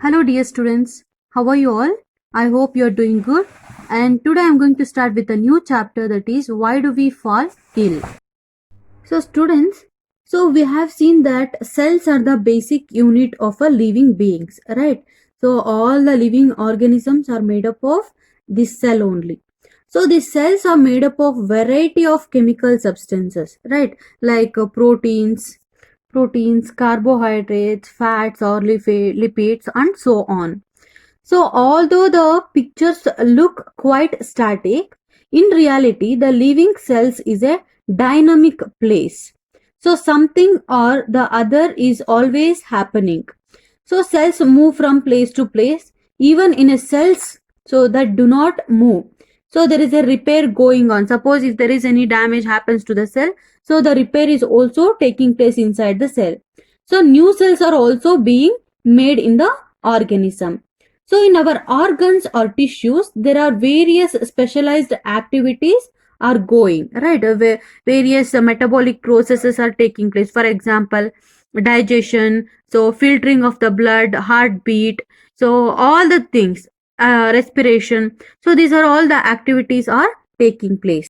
Hello, dear students. How are you all? I hope you are doing good. And today I'm going to start with a new chapter, that is, why do we fall ill? So, students, we have seen that cells are the basic unit of a living beings, right? So, all the living organisms are made up of this cell only. So, these cells are made up of variety of chemical substances, right? Like proteins, carbohydrates, fats or lipids, and so on. So, although the pictures look quite static, in reality, the living cells is a dynamic place. So, something or the other is always happening. So, cells move from place to place, even in a cells that do not move. So, there is a repair going on. Suppose if there is any damage happens to the cell, so the repair is also taking place inside the cell. So, new cells are also being made in the organism. So, in our organs or tissues, there are various specialized activities are going, right? Where various metabolic processes are taking place. For example, digestion, so filtering of the blood, heartbeat, so all the things, respiration. So, these are all the activities are taking place.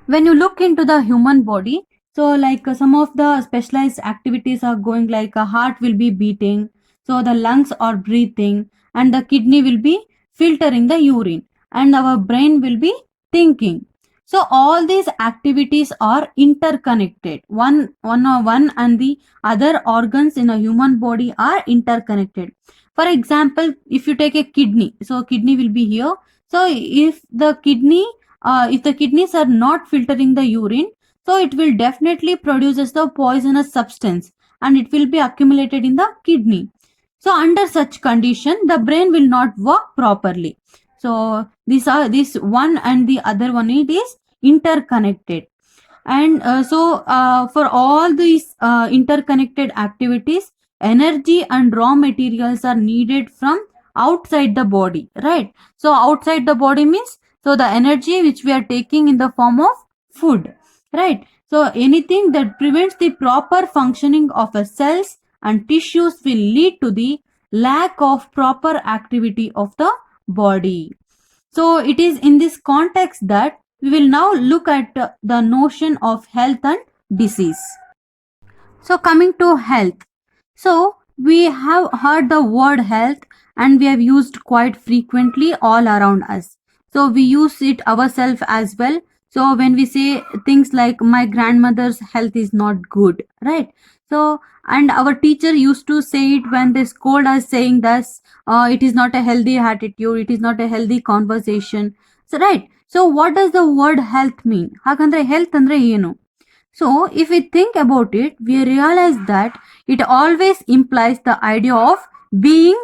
When you look into the human body, some of the specialized activities are going, like a heart will be beating, so the lungs are breathing, and the kidney will be filtering the urine, and our brain will be thinking. So all these activities are interconnected. One and the other organs in a human body are interconnected. For example, if you take a kidney, so kidney will be here. So if the kidneys are not filtering the urine, so it will definitely produces the poisonous substance, and it will be accumulated in the kidney. So under such condition, the brain will not work properly. So this one and the other one, it is interconnected. And for all these interconnected activities, energy and raw materials are needed from outside the body, right? So outside the body means, so the energy which we are taking in the form of food, right? So anything that prevents the proper functioning of a cells and tissues will lead to the lack of proper activity of the body. So it is in this context that we will now look at the notion of health and disease. So coming to health. So we have heard the word health, and we have used quite frequently all around us. So we use it ourselves as well. So when we say things like my grandmother's health is not good, right? So and our teacher used to say it when they scold us, saying thus, it is not a healthy attitude, it is not a healthy conversation. So right. So what does the word health mean? ಹಾಗಂದ್ರೆ health ಅಂದ್ರೆ ಏನು? So, if we think about it, we realize that it always implies the idea of being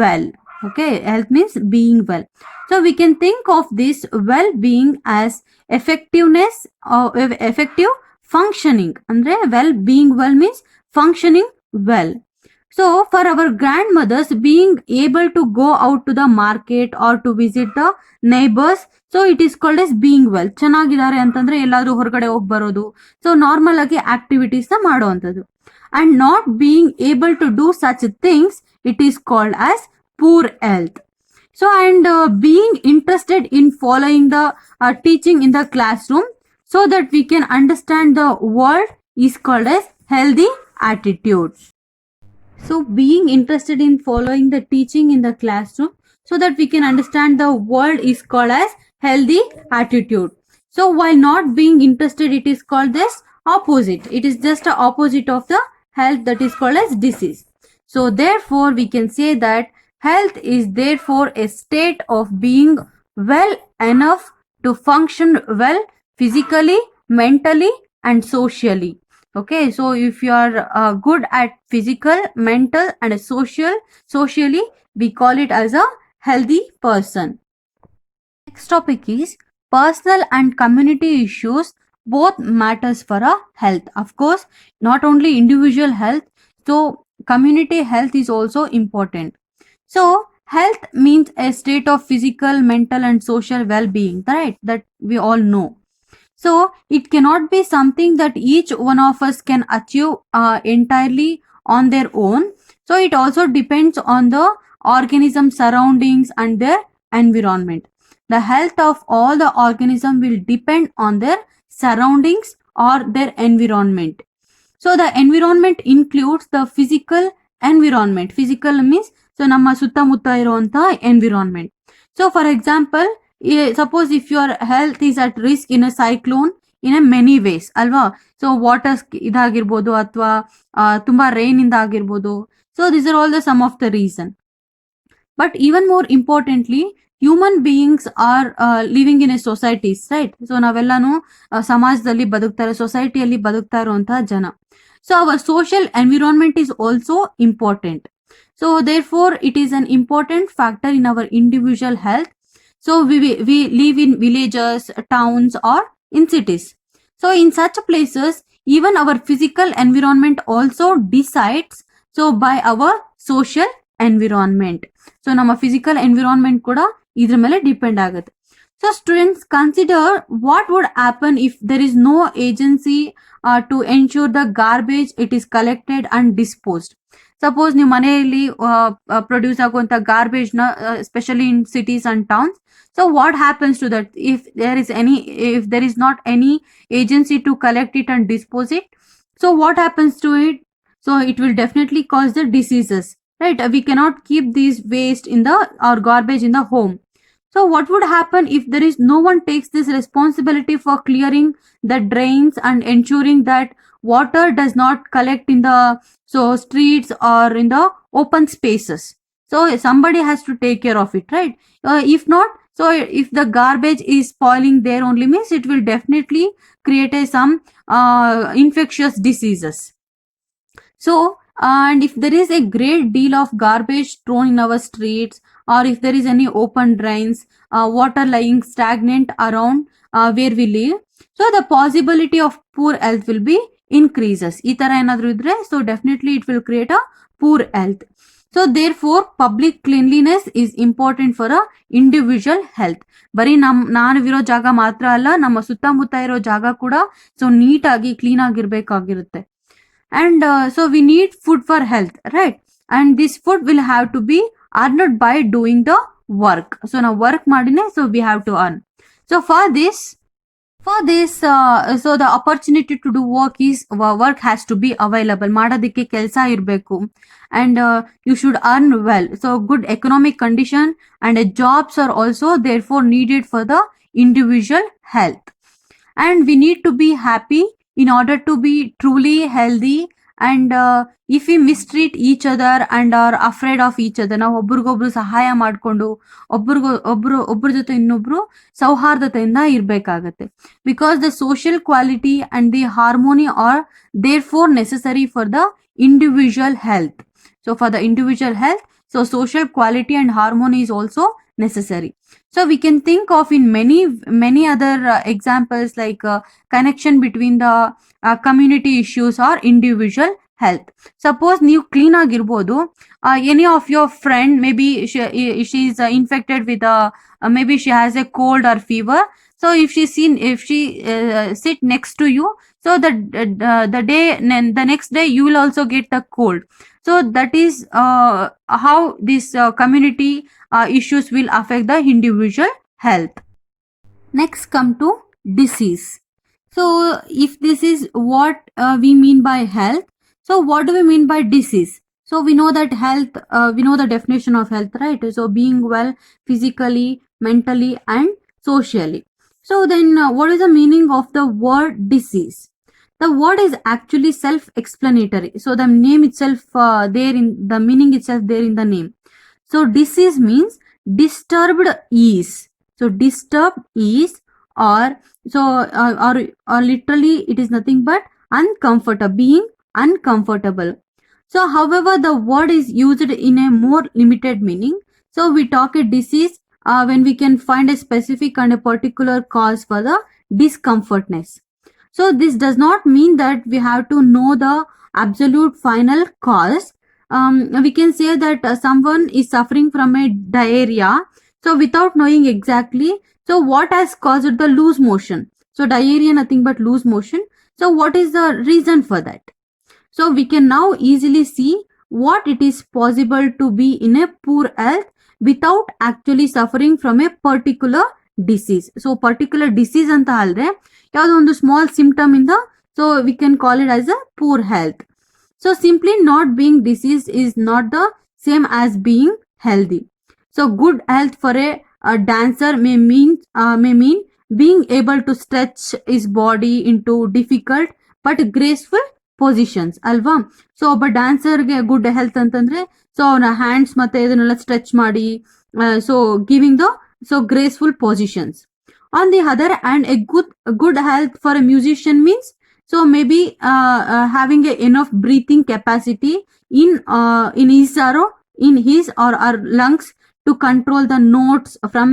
well. Okay, health means being well. So, we can think of this well being as effectiveness or effective functioning. Andre, well being well means functioning well. So, for our grandmothers, being able to go out to the market or to visit the neighbors, so it is called as being well. ಚೆನ್ನಾಗಿದ್ದಾರೆ ಅಂತಂದ್ರೆ ಎಲ್ಲಾದ್ರೂ ಹೊರಗಡೆ ಹೋಗಿ ಬರೋದು, so normal ಆಗಿ activities ನ ಮಾಡುವಂಥದ್ದು. And not being able to do such things, it is called as poor health. So and being interested in following the teaching in the classroom so that we can understand the world is called as healthy attitudes. So being interested in following the teaching in the classroom so that we can understand the world is called as healthy attitude. So while not being interested, it is called as opposite. It is just a opposite of the health, that is called as disease. So therefore we can say that health is therefore a state of being well enough to function well physically, mentally and socially. Okay, so if you are good at physical, mental and socially, we call it as a healthy person. Next topic is personal and community issues both matters for a health. Of course, not only individual health, so community health is also important. So health means a state of physical, mental and social well-being, right? That we all know. So it cannot be something that each one of us can achieve entirely on their own. So it also depends on the organism surroundings and their environment. The health of all the organism will depend on their surroundings or their environment. So the environment includes the physical environment. Physical means so ನಮ್ಮ ಸುತ್ತಮುತ್ತ ಇರುವಂತ environment. So for example, suppose if your health is at risk in a cyclone in a many ways ಅಲ್ವಾ, so water ಇದಾಗಿರ್ಬೋದು ಅಥವಾ ತುಂಬಾ rain ಇಂದ ಆಗಿರ್ಬೋದು. So these are all the some of the reason. But even more importantly, human beings are living in a societies, right? So ನಾವೆಲ್ಲಾನು ಸಮಾಜದಲ್ಲಿ ಬದುಕ್ತಾರೆ, ಸೊಸೈಟಿಯಲ್ಲಿ ಬದುಕ್ತಾ ಇರುವಂತಹ ಜನ. So our social environment is also important. So therefore it is an important factor in our individual health. So we live in villages, towns or in cities. So in such places, even our physical environment also decides so by our social environment. So ನಮ್ಮ physical environment ಕೂಡ ಇದ್ರ ಮೇಲೆ depend ಆಗುತ್ತೆ. So students, consider what would happen if there is no agency to ensure the garbage it is collected and disposed. Suppose ನೀವು ಮನೆಯಲ್ಲಿ produce ಆಗುವಂತ garbage ನ specially in cities and towns. So what happens to that if there is not any agency to collect it and dispose it? So what happens to it? So it will definitely cause the diseases, right? We cannot keep these waste in the or garbage in the home. So what would happen if there is no one takes this responsibility for clearing the drains and ensuring that water does not collect in the streets or in the open spaces? So somebody has to take care of it, right? If not, so if the garbage is spoiling there only means it will definitely create some infectious diseases. So and if there is a great deal of garbage thrown in our streets, or if there is any open drains, water lying stagnant around where we live, so the possibility of poor health will be increases. ಈ ತರ ಏನಾದ್ರು ಇದ್ರೆ so definitely it will create a poor health. So therefore public cleanliness is important for a individual health. ಬರೀ ನಾವಿರೋ ಜಾಗ ಮಾತ್ರ ಅಲ್ಲ, ನಮ್ಮ ಸುತ್ತಮುತ್ತ ಇರೋ ಜಾಗ ಕೂಡ ಸೊ ನೀಟಾಗಿ clean ಆಗಿರ್ಬೇಕಾಗಿರುತ್ತೆ. And so we need food for health, right? And this food will have to be earned by doing the work. So now work madine, so we have to earn. So for this so the opportunity to do work has to be available. ಮಾಡೋದಕ್ಕೆ ಕೆಲಸ ಇರಬೇಕು, and you should earn well. So good economic condition and jobs are also therefore needed for the individual health. And we need to be happy in order to be truly healthy. And if we mistreat each other and are afraid of each other, ನಾವು ಒಬ್ರಿಗೊಬ್ರು ಸಹಾಯ ಮಾಡಿಕೊಂಡು ಒಬ್ರ ಜೊತೆ ಇನ್ನೊಬ್ರು ಸೌಹಾರ್ದತೆಯಿಂದ ಇರಬೇಕಾಗತ್ತೆ. Because the social quality and the harmony are there for necessary for the individual health. So for the individual health, so social quality and harmony is also necessary. So we can think of in many other examples like connection between the community issues or individual health. Suppose ನೀವು clean ಆಗಿರ್ಬೋದು, any of your friend maybe she is infected with maybe she has a cold or fever. So if she sit next to you, so the next day you will also get the cold. So that is how this community issues will affect the individual health. Next come to disease. So if this is what we mean by health, so what do we mean by disease? So we know that health, we know the definition of health, right? So being well physically, mentally and socially. So then what is the meaning of the word disease? The word is actually self-explanatory. So the name itself the meaning itself there in the name. So disease means disturbed ease. So disturbed ease or literally it is nothing but uncomfortable, being uncomfortable. So however the word is used in a more limited meaning. So we talk a disease when we can find a specific and a particular cause for the discomfortness. So this does not mean that we have to know the absolute final cause. We can say that someone is suffering from a diarrhea. So without knowing exactly, so what has caused the loose motion? So diarrhea nothing but loose motion. So what is the reason for that? So we can now easily see what it is possible to be in a poor health without actually suffering from a particular disease. So particular disease ಅಂತ ಅಲ್ದೆ ಯಾವುದೋ ಒಂದು small symptom ಇಂದ so we can call it as a poor health. So simply not being diseased is not the same as being healthy. So good health for a dancer may mean being able to stretch his body into difficult but graceful positions ಅಲ್ವಾ. So ಒಬ್ಬ ಡ್ಯಾನ್ಸರ್ಗೆ good health ಅಂತಂದ್ರೆ so ಅವನ hands ಮತ್ತೆ ಇದನ್ನೆಲ್ಲ stretch ಮಾಡಿ so giving the so graceful positions. On the other hand A good health for A musician means so maybe having a enough breathing capacity in his or her lungs to control the notes from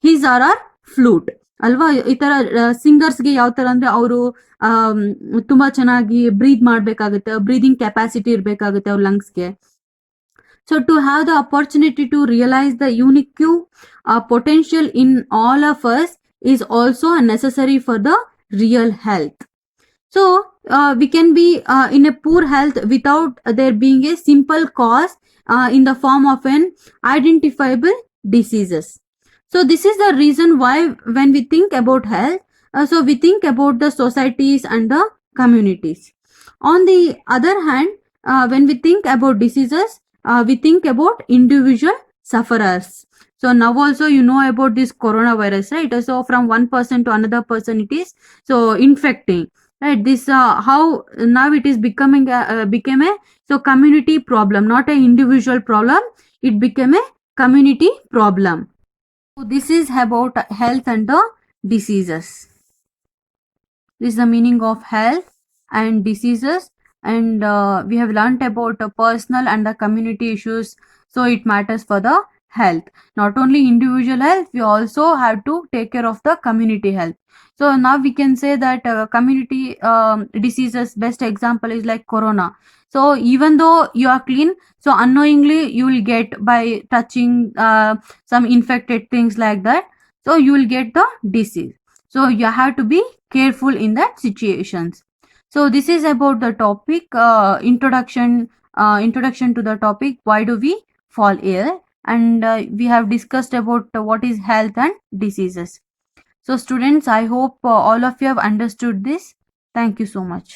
his or her flute ಅಲ್ವಾ. ಈ ತರ ಸಿಂಗರ್ಸ್ಗೆ ಯಾವ ತರ ಅಂದ್ರೆ ಅವರು ತುಂಬಾ ಚೆನ್ನಾಗಿ breathe ಮಾಡ್ಬೇಕಾಗುತ್ತೆ, ಬ್ರೀದಿಂಗ್ ಕೆಪಾಸಿಟಿ ಇರ್ಬೇಕಾಗುತ್ತೆ ಅವ್ರ ಲಂಗ್ಸ್ಗೆ. So to have the opportunity to realise the unique potential in all of us is also necessary for the real health. So we can be in a poor health without there being a simple cause in the form of an identifiable diseases. So this is the reason why when we think about health, so we think about the societies and the communities. On the other hand, when we think about diseases, we think about individual sufferers. So now also you know about this coronavirus, right? So from one person to another person it is so infecting. Right, this how now it is became a so community problem, not a individual problem. It became a community problem. So this is about health and the diseases. This is the meaning of health and diseases, and we have learnt about personal and the community issues. So it matters for the health, not only individual health, we also have to take care of the community health. So now we can say that community diseases best example is like corona. So even though you are clean, so unknowingly you will get by touching some infected things like that, so you will get the disease. So you have to be careful in that situations. So this is about the topic introduction to the topic why do we fall ill, and we have discussed about what is health and diseases. So students, I hope all of you have understood this. Thank you so much.